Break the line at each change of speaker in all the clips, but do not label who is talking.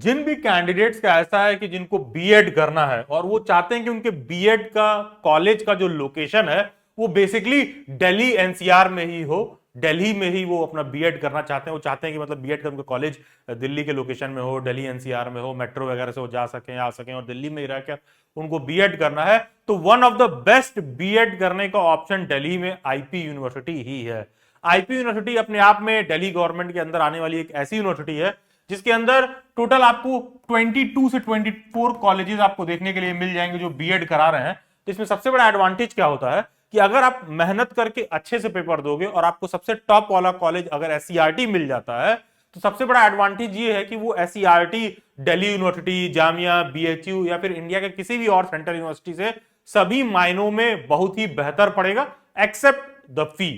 जिन भी कैंडिडेट्स का ऐसा है कि जिनको बीएड करना है और वो चाहते हैं कि उनके बीएड का कॉलेज का जो लोकेशन है वो बेसिकली दिल्ली एनसीआर में ही हो, दिल्ली में ही वो अपना बीएड करना चाहते हैं। वो चाहते हैं कि मतलब बीएड का उनका कॉलेज दिल्ली के लोकेशन में हो, दिल्ली एनसीआर में हो, मेट्रो वगैरह से वो जा सकें आ सकें और दिल्ली में ही रह कर उनको बीएड करना है। तो one of the best BEd करने का ऑप्शन दिल्ली में आईपी यूनिवर्सिटी ही है। आईपी यूनिवर्सिटी अपने आप में दिल्ली गवर्नमेंट के अंदर आने वाली एक ऐसी यूनिवर्सिटी है जिसके अंदर टोटल आपको 22 से 24 कॉलेजेस आपको देखने के लिए मिल जाएंगे जो बीएड करा रहे हैं। तो इसमें सबसे बड़ा एडवांटेज क्या होता है कि अगर आप मेहनत करके अच्छे से पेपर दोगे और आपको सबसे टॉप वाला कॉलेज अगर एससीईआरटी मिल जाता है तो सबसे बड़ा एडवांटेज ये है कि वो SCERT Delhi university, Jamia, BHU या फिर इंडिया के किसी भी और सेंट्रल यूनिवर्सिटी से सभी मायनों में बहुत ही बेहतर पड़ेगा, एक्सेप्ट द फी।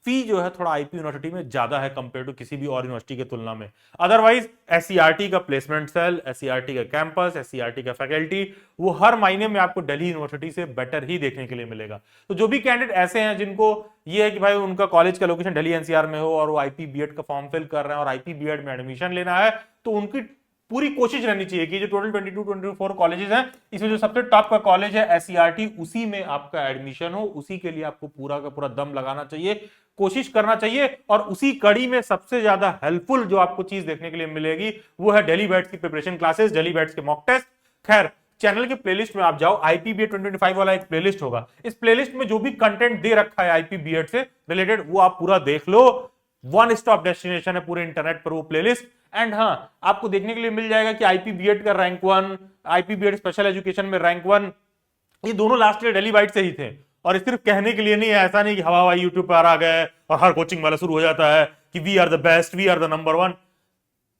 फी जो है थोड़ा आईपी यूनिवर्सिटी में ज्यादा है कंपेयर टू किसी भी और यूनिवर्सिटी की तुलना में। अदरवाइज एससीईआरटी का प्लेसमेंट सेल, एससीईआरटी का कैंपस, एससीईआरटी का फैकल्टी वो हर महीने में आपको दिल्ली यूनिवर्सिटी से बेटर ही देखने के लिए मिलेगा। तो जो भी कैंडिडेट ऐसे हैं जिनको ये है कि भाई उनका कॉलेज का लोकेशन दिल्ली एनसीआर में हो और वो आईपी बीएड का फॉर्म फिल कर रहे हैं और आईपी बीएड में एडमिशन लेना है, तो उनकी पूरी कोशिश रहनी चाहिए कि जो टोटल 22-24 कॉलेजेस हैं इसमें जो सबसे टॉप का कॉलेज है एससीईआरटी उसी में आपका एडमिशन हो। उसी के लिए आपको पूरा का पूरा दम लगाना चाहिए, कोशिश करना चाहिए। और उसी कड़ी में सबसे ज्यादा हेल्पफुल जो आपको चीज देखने के लिए मिलेगी वो है दिल्ली बैट्स की प्रिपरेशन क्लासेस, दिल्ली बैट्स के मॉक टेस्ट। खैर चैनल के प्लेलिस्ट में आप जाओ, आईपीबीएड 2025 वाला एक प्लेलिस्ट होगा, इस प्लेलिस्ट में जो भी कंटेंट दे रखा है आईपीबीएड से रिलेटेड वो आप पूरा देख लो। वन स्टॉप डेस्टिनेशन है पूरे इंटरनेट पर वो प्लेलिस्ट। एंड हाँ, आपको देखने के लिए मिल जाएगा कि आईपीबीएड का रैंक 1, आईपीबीएड स्पेशल एजुकेशन में रैंक 1, ये दोनों लास्ट ईयर दिल्ली बाइट से ही थे। और सिर्फ कहने के लिए नहीं है, ऐसा नहीं कि हवा हवाई यूट्यूब पर आ गए और हर कोचिंग वाला शुरू हो जाता है कि we are the best, we are the number 1।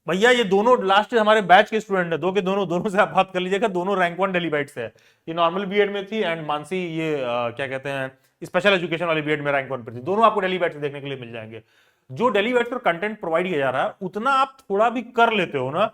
भैया ये दोनों लास्ट ईयर हमारे बैच के स्टूडेंट है, दो के दोनों दोनों से आप बात कर लीजिएगा, दोनों रैंक 1 दिल्ली बाइट से है। ये नॉर्मल बीएड में थी एंड मानसी ये क्या कहते हैं स्पेशल एजुकेशन वाली बीएड में रैंक 1 पर थी। दोनों आपको दिल्ली बाइट से देखने के लिए मिल जाएंगे। जो दिल्ली बाइट पर कंटेंट प्रोवाइड किया जा रहा है उतना आप थोड़ा भी कर लेते हो ना,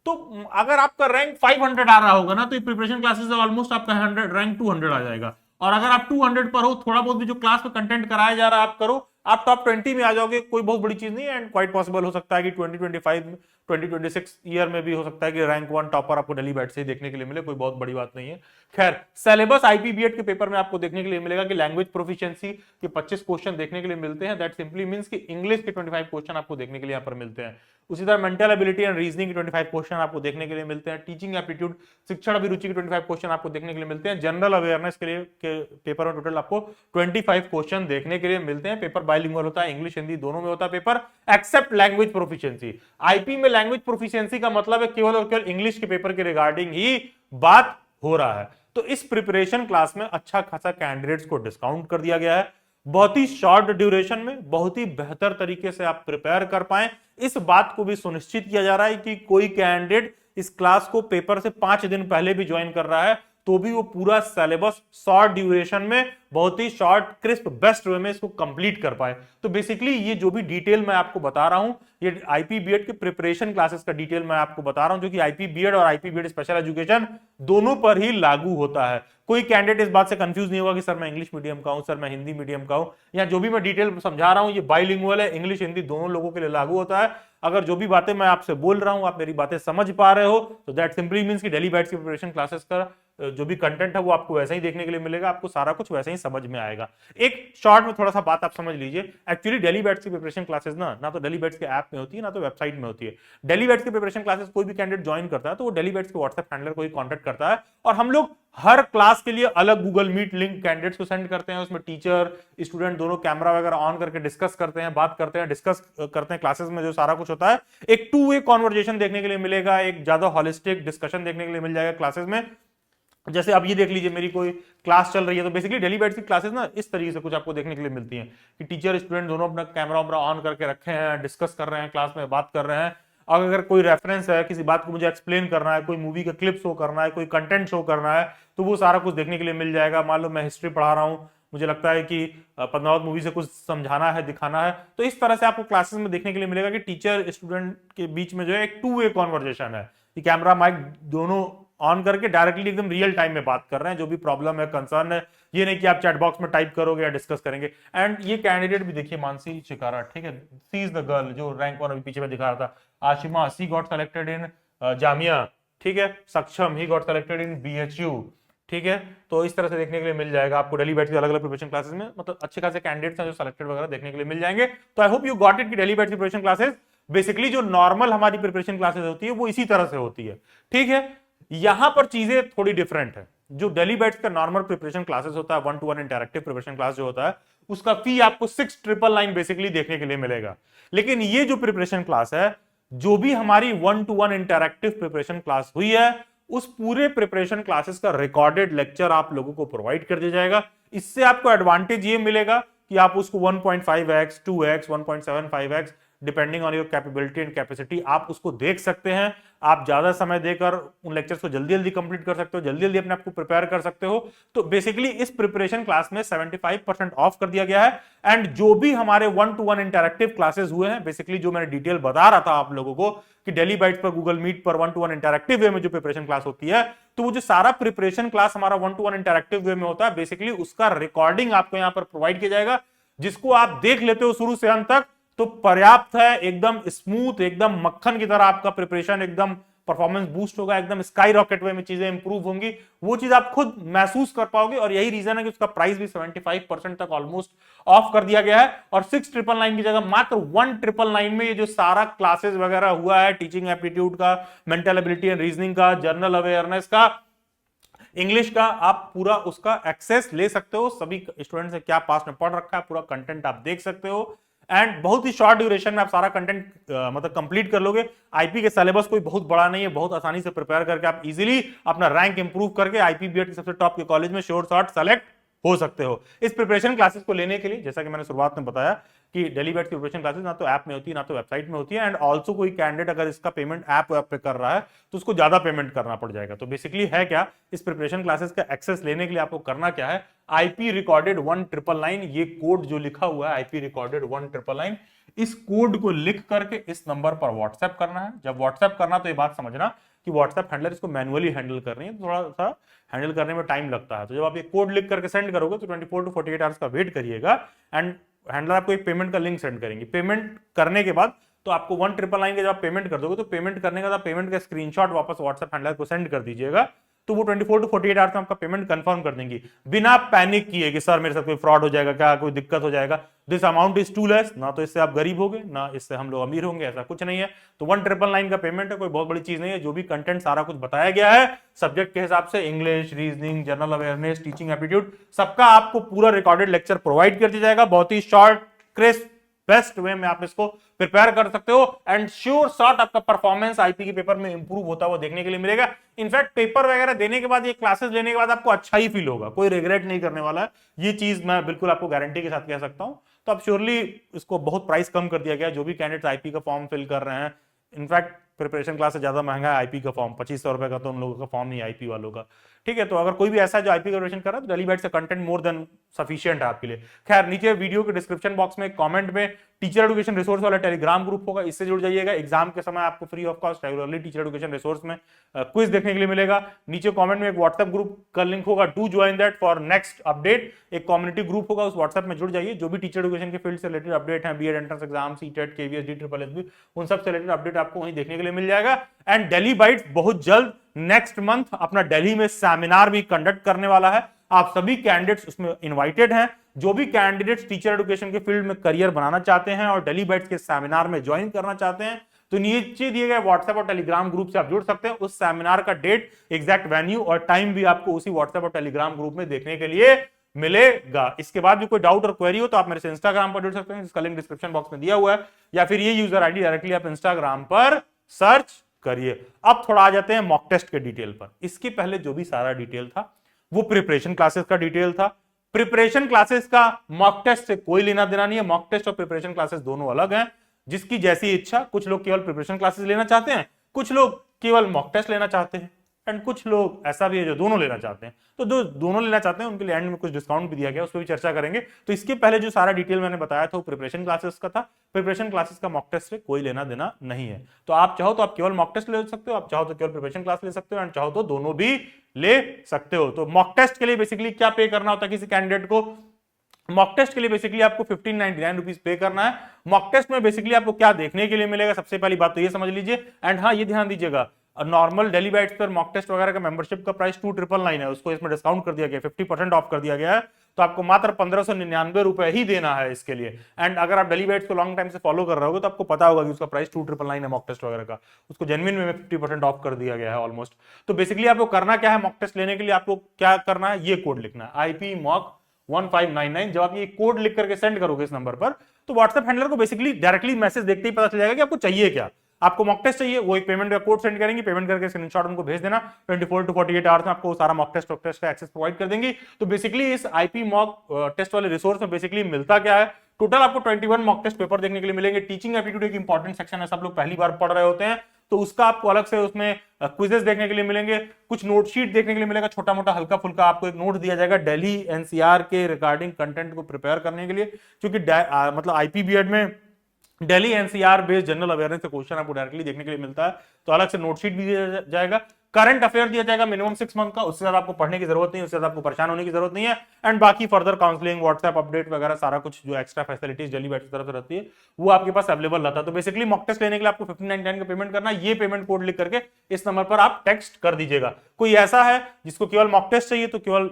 तो अगर आपका रैंक 500 आ रहा होगा ना तो ये प्रिपरेशन क्लासेस ऑलमोस्ट आपका 100 रैंक 200 आ जाएगा। और अगर आप 200 पर हो, थोड़ा बहुत भी जो क्लास में कंटेंट कराया जा रहा है आप करो, आप टॉप 20 में आ जाओगे, कोई बहुत बड़ी चीज नहीं है। एंड क्वाइट पॉसिबल हो सकता है कि 2025 2026 ईयर में भी हो सकता है कि रैंक 1 टॉपर आपको दिल्ली बैट से ही देखने के लिए मिले, कोई बहुत बड़ी बात नहीं है। खैर सिलेबस आईपीबीएड के पेपर में आपको देखने के लिए मिलेगा कि लैंग्वेज प्रोफिशिएंसी के 25 क्वेश्चन देखने के लिए मिलते हैं। दैट सिंपली मींस कि इंग्लिश के 25 क्वेश्चन आपको देखने के लिए यहाँ पर मिलते हैं। उसी तरह मेंटल एबिलिटी एंड रीजनिंग के 25 क्वेश्चन आपको देखने के लिए मिलते हैं। टीचिंग एप्टीट्यूड, शिक्षण अभिरुचि के 25 क्वेश्चन आपको देखने के लिए मिलते हैं। जनरल अवेयरनेस के लिए के पेपर में टोटल आपको 25 क्वेश्चन देखने के लिए मिलते हैं। पेपर बाइलिंगुअल होता है, इंग्लिश हिंदी दोनों में होता है paper, except language proficiency. IP में लैंग्वेज प्रोफिशिएंसी का मतलब है केवल और केवल इंग्लिश के पेपर के रिगार्डिंग ही बात हो रहा है। तो इस प्रिपरेशन क्लास में अच्छा खासा कैंडिडेट्स को डिस्काउंट कर दिया गया है। बहुत ही शॉर्ट ड्यूरेशन में बहुत ही बेहतर तरीके से आप प्रिपेयर कर पाए, इस बात को भी सुनिश्चित किया जा रहा है कि कोई कैंडिडेट इस क्लास को पेपर से 5 दिन पहले भी ज्वाइन कर रहा है तो भी वो पूरा सिलेबस शॉर्ट ड्यूरेशन में बहुत ही शॉर्ट क्रिस्प बेस्ट वे में इसको कंप्लीट कर पाए। तो बेसिकली ये जो भी डिटेल मैं आपको बता रहा हूं ये आईपीबीएड के प्रिपरेशन क्लासेस का डिटेल मैं आपको बता रहा हूं, जो कि आईपीबीएड और आईपीबीएड स्पेशल एजुकेशन दोनों पर ही लागू होता है। कोई कैंडिडेट इस बात से कंफ्यूज नहीं होगा कि सर मैं इंग्लिश मीडियम का हूं, सर मैं हिंदी मीडियम का हूं, या जो भी मैं डिटेल समझा रहा हूं ये बाइलिंगुअल है, इंग्लिश हिंदी दोनों लोगों के लिए लागू होता है। अगर जो भी बातें मैं आपसे बोल रहा हूं आप मेरी बातें समझ पा रहे हो तो दैट सिंपली मींस कि दिल्ली बैट्स की प्रिपरेशन क्लासेस का जो भी कंटेंट है वो आपको वैसा ही देखने के लिए मिलेगा, आपको सारा कुछ वैसे ही समझ में आएगा। एक शॉर्ट में थोड़ा सा बात आप समझ लीजिए, एक्चुअली दिल्ली बैट्स की प्रिपरेशन क्लासेस ना तो दिल्ली बैट्स के ऐप में होती है ना तो वेबसाइट में होती है। दिल्ली बैट्स की प्रिपरेशन क्लासेस कोई भी कैंडिडेट ज्वाइन करता है तो वो दिल्ली बैट्स के व्हाट्सएप हैंडलर को ही कॉन्टैक्ट करता है और हम लोग हर क्लास के लिए अलग गूगल मीट लिंक कैंडिडेट्स को सेंड करते हैं। उसमें टीचर स्टूडेंट दोनों कैमरा वगैरह ऑन करके डिस्कस करते हैं, बात करते हैं, डिस्कस करते हैं। क्लासेस में जो सारा कुछ होता है एक 2 वे कॉन्वर्जेशन देखने के लिए मिलेगा, एक ज्यादा हॉलिस्टिक डिस्कशन देखने के लिए मिल जाएगा क्लासेस में। जैसे अब ये देख लीजिए मेरी कोई क्लास चल रही है तो बेसिकली दिल्ली बैट्स की क्लासेस ना इस तरीके से कुछ आपको देखने के लिए मिलती हैं कि टीचर स्टूडेंट दोनों अपना कैमरा वैमरा ऑन करके रखे हैं, डिस्कस कर रहे हैं, क्लास में बात कर रहे हैं। और अगर कोई रेफरेंस है, किसी बात को मुझे एक्सप्लेन करना है, कोई मूवी का क्लिप शो करना है, कोई कंटेंट शो करना है तो वो सारा कुछ देखने के लिए मिल जाएगा। मान लो मैं हिस्ट्री पढ़ा रहा हूँ, मुझे लगता है कि पद्मावत मूवी से कुछ समझाना है, दिखाना है, तो इस तरह से आपको क्लासेस में देखने के लिए मिलेगा कि टीचर स्टूडेंट के बीच में जो है एक 2 वे कॉन्वर्जेशन है कि कैमरा माइक दोनों ऑन करके डायरेक्टली एकदम रियल टाइम में बात कर रहे हैं। जो भी प्रॉब्लम है, कंसर्न है, ये नहीं कि आप चैट बॉक्स में टाइप करोगे या डिस्कस करेंगे। एंड ये कैंडिडेट भी देखिए मानसी चिकारा, ठीक है, सी इज द गर्ल जो रैंक 1 अभी पीछे में दिखा रहा था, आशिमा, सी गॉट सेलेक्टेड इन जामिया, ठीक है, सक्षम, he got selected in BHU, ठीक है। तो इस तरह से देखने के लिए मिल जाएगा आपको दिल्ली बैच की अलग अलग प्रिपरेशन क्लासेस में, मतलब अच्छे खासे कैंडिडेट्स हैं जो सिलेक्टेड वगैरह देखने के लिए मिल जाएंगे। तो I hope you got it कि दिल्ली बैच की प्रिपरेशन क्लासेस बेसिकली जो नॉर्मल हमारी प्रिपरेशन क्लासेस होती है वो इसी तरह से होती है, ठीक है। यहां पर चीजें थोड़ी डिफरेंट है। जो दिल्ली बैच का नॉर्मल प्रिपरेशन क्लासेस होता है, 1-to-1 इंटरैक्टिव प्रिपरेशन क्लास जो होता है, उसका फी आपको 6,999 बेसिकली देखने के लिए मिलेगा। लेकिन ये जो प्रिपरेशन क्लास है, जो भी हमारी 1-to-1 इंटरैक्टिव प्रिपरेशन क्लास हुई है, उस पूरे प्रिपरेशन क्लासेस का रिकॉर्डेड लेक्चर आप लोगों को प्रोवाइड कर दिया जाएगा। इससे आपको एडवांटेज ये मिलेगा कि आप उसको 1.5x, 2x, 1.75x depending on your capability and capacity आप उसको देख सकते हैं। आप ज्यादा समय देकर उन लेक्चर्स को जल्दी जल्दी कंप्लीट कर सकते हो, जल्दी जल्दी अपने आप को प्रिपेयर कर सकते हो। तो बेसिकली इस प्रिपरेशन क्लास में 75% ऑफ कर दिया गया है। एंड जो भी हमारे 1-to-1 इंटरैक्टिव क्लासेस हुए हैं, बेसिकली जो मैंने डिटेल बता रहा था आप लोगों को कि दिल्ली बाइट्स पर, गूगल मीट पर 1-to-1 इंटरैक्टिव वे में जो प्रिपरेशन क्लास होती है, तो वो जो सारा प्रिपरेशन क्लास हमारा 1-to-1 इंटरैक्टिव वे में होता है, बेसिकली उसका रिकॉर्डिंग आपको यहां पर प्रोवाइड किया जाएगा, जिसको आप देख लेते हो शुरू से अंत तक, तो पर्याप्त है। एकदम स्मूथ, एकदम मक्खन की तरह आपका प्रिपरेशन, एकदम परफॉर्मेंस बूस्ट होगा, एकदम स्काई रॉकेट वे में चीजें इंप्रूव होंगी, वो चीज आप खुद महसूस कर पाओगे। और यही रीजन है कि उसका प्राइस भी 75% तक ऑलमोस्ट ऑफ कर दिया गया है। और 6,999 की जगह मात्र 1,999 में ये जो सारा क्लासेस वगैरह हुआ है, टीचिंग एप्टीट्यूड का, मेंटल एबिलिटी एंड रीजनिंग का, जर्नल अवेयरनेस का, इंग्लिश का, आप पूरा उसका एक्सेस ले सकते हो। सभी स्टूडेंट्स ने क्या पास में पढ़ रखा है, पूरा कंटेंट आप देख सकते हो। एंड बहुत ही शॉर्ट ड्यूरेशन में आप सारा कंटेंट मतलब कंप्लीट कर लोगे। आईपी के सिलेबस कोई बहुत बड़ा नहीं है, बहुत आसानी से प्रिपेयर करके आप इजीली अपना रैंक इंप्रूव करके आईपी बीएड के सबसे टॉप के कॉलेज में श्योर शॉट सेलेक्ट हो सकते हो। इस प्रिपरेशन क्लासेस को लेने के लिए, जैसा कि मैंने शुरुआत में बताया कि दिल्ली बैच की प्रिपरेशन क्लासेस ना तो ऐप में होती है ना तो वेबसाइट में होती है। एंड ऑल्सो कोई कैंडिडेट अगर इसका पेमेंट ऐप पे कर रहा है तो उसको ज्यादा पेमेंट करना पड़ जाएगा। तो बेसिकली है क्या, इस प्रिपरेशन क्लासेस का एक्सेस लेने के लिए आपको करना क्या है, आईपी रिकॉर्डेड 1999, ये कोड जो लिखा हुआ है आईपी रिकॉर्डेड 1999, इस कोड को लिख करके इस नंबर पर व्हाट्सएप करना है। जब व्हाट्सएप करना तो ये बात समझना कि व्हाट्सएप हैंडलर इसको मैनुअली हैंडल कर रही है, थोड़ा सा हैंडल करने में टाइम लगता है। तो जब आप ये कोड लिख करके सेंड करोगे तो 24 to 48 आवर्स का वेट करिएगा एंड हैंडलर आपको एक पेमेंट का लिंक सेंड करेंगे। पेमेंट करने के बाद तो आपको 1999 के जब आप पेमेंट कर दोगे तो पेमेंट करने के बाद पेमेंट का स्क्रीनशॉट वापस व्हाट्सएप हैंडलर को सेंड कर दीजिएगा, तो वो 24 to 48 आवर्स में आपका पेमेंट कंफर्म कर देंगी, बिना पैनिक किए कि सर मेरे साथ कोई फ्रॉड हो जाएगा क्या, कोई दिक्कत हो जाएगा। This amount is too less, ना तो इससे आप गरीब होंगे ना इससे हम लोग अमीर होंगे, ऐसा कुछ नहीं है। तो 1999 का पेमेंट है, कोई बहुत बड़ी चीज नहीं है। जो भी कंटेंट सारा कुछ बताया गया है सब्जेक्ट के हिसाब से, English, reasoning, general awareness, teaching aptitude, सबका आपको पूरा रिकॉर्डेड लेक्चर प्रोवाइड कर दिया जाएगा। बहुत ही शॉर्ट, क्रिस्प, बेस्ट वे में आप इसको प्रिपेयर कर सकते हो एंड श्योर शॉट आपका परफॉर्मेंस आईपी के पेपर में इंप्रूव होता हुआ देखने के लिए मिलेगा। इनफैक्ट पेपर वगैरह देने के बाद, ये क्लासेस लेने के बाद आपको अच्छा ही फील होगा, कोई रिग्रेट नहीं करने वाला है। ये चीज मैं बिल्कुल आपको गारंटी के साथ कह सकता हूं। तो अब श्योरली इसको बहुत प्राइस कम कर दिया गया, जो भी कैंडिडेट्स आईपी का फॉर्म फिल कर रहे हैं। इनफैक्ट प्रिपरेशन क्लास से ज्यादा महंगा है आईपी का फॉर्म, 2500 रुपए का तो उन लोगों का फॉर्म नहीं आईपी वालों का, ठीक है। तो अगर कोई भी ऐसा है जो आईपी का प्रिपरेशन कर रहा है तो दिल्ली बैच से कंटेंट मोर देन सफिशिएंट है आपके लिए। खैर, नीचे वीडियो के डिस्क्रिप्शन बॉक्स में कमेंट में टीचर एजुकेशन रिसोर्स वाला टेलीग्राम ग्रुप होगा, इससे जुड़ जाइएगा। एग्जाम के समय आपको free of cost regularly teacher education resource में क्विज देखने के लिए मिलेगा। नीचे कमेंट में एक व्हाट्सएप ग्रुप का लिंक होगा, do join that for next update. एक कम्युनिटी ग्रुप होगा, उस व्हाट्सएप में जुड़ जाइए। जो भी टीचर एजुकेशन के फील्ड से रिलेटेड अपडेट है, BEd entrance exam, CTET, KVS, DSSS, उन सब से रिलेटेड अपडेट आपको वहीं देखने के लिए मिल जाएगा। एंड दिल्ली बाइट्स बहुत जल्द नेक्स्ट मंथ अपना दिल्ली में सेमिनार भी कंडक्ट करने वाला है। आप सभी कैंडिडेट्स उसमें इनवाइटेड हैं। जो भी कैंडिडेट्स टीचर एजुकेशन के फील्ड में करियर बनाना चाहते हैं और दिल्ली बाइट्स के सेमिनार में ज्वाइन करना चाहते हैं, तो नीचे दिए गए व्हाट्सएप और टेलीग्राम ग्रुप से आप जुड़ सकते हैं। उस सेमिनार का डेट, एग्जैक्ट वेन्यू और टाइम भी आपको उसी व्हाट्सएप और टेलीग्राम ग्रुप में देखने के लिए मिलेगा। इसके बाद भी कोई डाउट और क्वेरी हो तो आप मेरे से इंस्टाग्राम पर जुड़ सकते हैं, जिसका लिंक डिस्क्रिप्शन बॉक्स में दिया हुआ है, या फिर ये यूजर आईडी डायरेक्टली आप इंस्टाग्राम पर सर्च करिए। अब थोड़ा आ जाते हैं मॉक टेस्ट के डिटेल पर। इसके पहले जो भी सारा डिटेल था वो प्रिपरेशन क्लासेस का डिटेल था। प्रिपरेशन क्लासेस का मॉक टेस्ट से कोई लेना देना नहीं है। मॉक टेस्ट और प्रिपरेशन क्लासेस दोनों अलग हैं, जिसकी जैसी इच्छा। कुछ लोग केवल प्रिपरेशन क्लासेस लेना चाहते हैं, कुछ लोग केवल मॉक टेस्ट लेना चाहते हैं, एंड कुछ लोग ऐसा भी है जो दोनों लेना चाहते हैं। तो जो दोनों लेना चाहते हैं उनके लिए एंड में कुछ डिस्काउंट भी दिया गया, उस पर भी चर्चा करेंगे। तो इसके पहले जो सारा डिटेल मैंने बताया था वो प्रिपरेशन क्लासेस का था। प्रिपरेशन क्लासेस का मॉक टेस्ट से कोई लेना देना नहीं है। तो आप चाहो तो आप केवल मॉक टेस्ट ले सकते हो, आप चाहो तो केवल प्रिपरेशन क्लास ले सकते हो, एंड चाहो तो दोनों भी ले सकते हो। तो मॉक टेस्ट के लिए बेसिकली क्या पे करना होता है किसी कैंडिडेट को? मॉक टेस्ट के लिए बेसिकली आपको 1599 रुपीज पे करना है। मॉक टेस्ट में बेसिकली आपको क्या देखने के लिए मिलेगा, सबसे पहली बात तो ये समझ लीजिए। एंड हाँ, ये ध्यान दीजिएगा, नॉर्मल डेली बैट्स पर मॉक टेस्ट वगैरह का मेंबरशिप का प्राइस 2999 है, उसको इसमें डिस्काउंट कर दिया गया, 50% ऑफ कर दिया गया है, तो आपको मात्र 1599 रुपए ही देना है इसके लिए। एंड अगर आप डेली बैट्स को लॉन्ग टाइम से फॉलो कर रहे होगे तो आपको पता होगा कि उसका प्राइस 2999 है मॉक टेस्ट वगैरह का, उसको जेन्युइन में 50% ऑफ कर दिया गया है ऑलमोस्ट। तो बेसिकली आपको करना क्या है, मॉक टेस्ट लेने के लिए आपको क्या करना है, ये कोड लिखना है IP मॉक 1599। जब आप ये कोड लिख करके सेंड करोगे इस नंबर पर, तो व्हाट्सएप हैंडलर को बेसिकली डायरेक्टली मैसेज देखते ही पता चल जाएगा कि आपको चाहिए क्या। आपको मॉक टेस्ट चाहिए, वो एक पेमेंट का कोड सेंड करेंगे, पेमेंट करके स्क्रीनशॉट उनको भेज देना, 24 टू 48 आवर्स में आपको सारा मॉक टेस्ट का एक्सेस प्रोवाइड कर देंगे। तो बेसिकली इस IP मॉक टेस्ट वाले रिसोर्स में बेसिकली मिलता क्या है, टोटल आपको 21 मॉक टेस्ट पेपर देखने के लिए मिलेंगे। टीचिंग एप्टीट्यूड एक इंपॉर्टेंट सेक्शन है, सब लोग पहली बार पढ़ रहे होते हैं, तो उसका आपको अलग से उसमें क्विजेस देखने के लिए मिलेंगे, कुछ नोट शीट देखने के लिए मिलेगा, छोटा मोटा हल्का फुल्का आपको एक नोट दिया जाएगा दिल्ली NCR के रिगार्डिंग कंटेंट को प्रिपेयर करने के लिए, क्योंकि मतलब IP BEd में Delhi NCR based general awareness का क्वेश्चन आपको डायरेक्टली देखने के लिए मिलता है, तो अलग से नोट शीट भी दिया जाएगा। करंट अफेयर दिया जाएगा मिनिमम 6 मंथ का, उससे ज्यादा आपको पढ़ने की जरूरत नहीं है, उससे ज्यादा आपको परेशान होने की जरूरत नहीं है। एंड बाकी फर्दर काउंसलिंग, व्हाट्सएप अपडेट वगैरह सारा कुछ जो एक्स्ट्रा फैसिलिटीज डेली बैच की तरफ से रहती है वो आपके पास अवेलेबल रहता है। तो बेसिकली मॉक टेस्ट लेने के लिए आपको 1599 का पेमेंट करना है, ये पेमेंट कोड लिख करके इस नंबर पर आप टेक्स्ट कर दीजिएगा। कोई ऐसा है जिसको केवल मॉक टेस्ट चाहिए तो केवल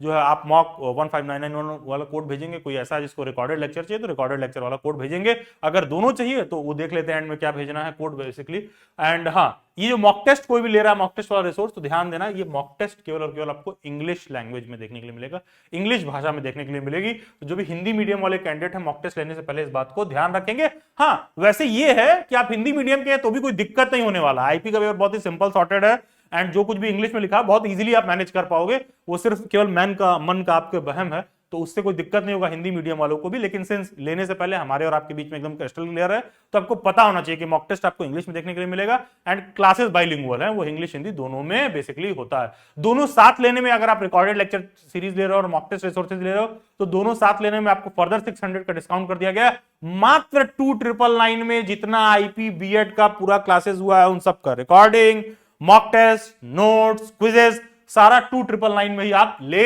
जो है आप मॉक 1599 वाला कोड भेजेंगे, कोई ऐसा है जिसको रिकॉर्डेड लेक्चर चाहिए तो रिकॉर्डेड लेक्चर वाला कोड भेजेंगे। अगर दोनों चाहिए तो वो देख लेते हैं एंड में क्या भेजना है कोड बेसिकली। एंड हाँ, ये जो मॉक टेस्ट कोई भी ले रहा है मॉक टेस्ट वाला रिसोर्स, तो ध्यान देना ये मॉक टेस्ट केवल और केवल आपको इंग्लिश लैंग्वेज में देखने के लिए मिलेगा, इंग्लिश भाषा में देखने के लिए मिलेगी। तो जो भी हिंदी मीडियम वाले कैंडिडेट है मॉक टेस्ट लेने से पहले इस बात को ध्यान रखेंगे। हाँ, वैसे ये है कि आप हिंदी मीडियम के हैं तो भी कोई दिक्कत नहीं होने वाला, IP का पेपर बहुत ही सिंपल सॉर्टेड है एंड जो कुछ भी इंग्लिश में लिखा बहुत इजीली आप मैनेज कर पाओगे। वो सिर्फ केवल मन का आपके वहम है, तो उससे कोई दिक्कत नहीं होगा हिंदी मीडियम वालों को भी। लेकिन सिंस लेने से पहले हमारे और आपके बीच में एकदम क्रिस्टल क्लियर है, तो आपको पता होना चाहिए कि मॉक टेस्ट आपको इंग्लिश में देखने के लिए मिलेगा एंड क्लासेस बाइलिंगुअल है, वो इंग्लिश हिंदी दोनों में बेसिकली होता है। दोनों साथ लेने में, अगर आप रिकॉर्डेड लेक्चर सीरीज ले रहे हो और मॉक टेस्ट रिसोर्सेज ले रहे हो, तो दोनों साथ लेने में आपको फर्दर 600 का डिस्काउंट कर दिया गया है। मात्र 2999 में जितना IP BEd का पूरा क्लासेस हुआ है उन सब का recording, mock test, notes, quizzes सारा 2999 में ही आप ले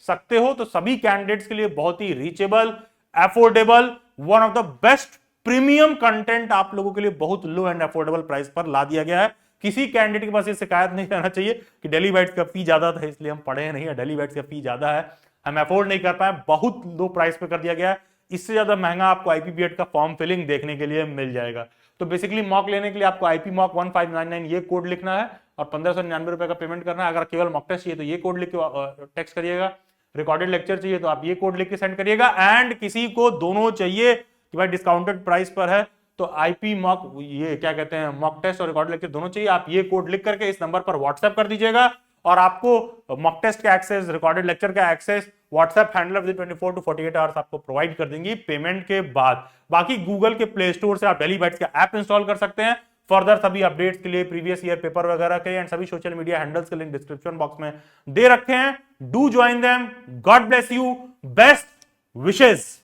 सकते हो। तो सभी कैंडिडेट्स के लिए बहुत ही reachable, affordable, one of the best premium content आप लोगों के लिए बहुत लो एंड अफोर्डेबल प्राइस पर ला दिया गया है। किसी कैंडिडेट के पास ये शिकायत नहीं रहना चाहिए कि डेली बैट्स का फी ज्यादा था इसलिए हम पढ़े नहीं है, डेली बैट्स का फी ज्यादा है, हम अफोर्ड नहीं कर पाए, बहुत लो प्राइस पे कर दिया गया है। इससे ज्यादा महंगा आपको IP BEd का फॉर्म फिलिंग देखने के लिए मिल जाएगा। तो बेसिकली मॉक लेने के लिए आपको IP मॉक 1599 ये कोड लिखना है और 1599 रुपए का पेमेंट करना है। अगर केवल मॉक टेस्ट चाहिए तो ये कोड लिख के टेक्स्ट करिएगा, रिकॉर्डेड लेक्चर चाहिए तो आप ये कोड लिख के सेंड करिएगा। एंड किसी को दोनों चाहिए कि भाई डिस्काउंटेड प्राइस पर है तो IP मॉक, ये क्या कहते हैं, मॉक टेस्ट और रिकॉर्डेड लेक्चर दोनों चाहिए, आप ये कोड लिख करके इस नंबर पर व्हाट्सएप कर दीजिएगा और आपको मॉक टेस्ट का एक्सेस, रिकॉर्डेड लेक्चर का access WhatsApp handler with 24 to 48 hours आपको प्रोवाइड कर देंगी पेमेंट के बाद। बाकी गूगल के प्ले स्टोर से आप डेली बैट्स का ऐप इंस्टॉल कर सकते हैं। फर्दर सभी अपडेट्स के लिए, प्रीवियस ईयर पेपर वगैरह के एंड सभी सोशल मीडिया हैंडल्स के लिंक डिस्क्रिप्शन बॉक्स में दे रखे हैं। Do join them. God bless you, best wishes.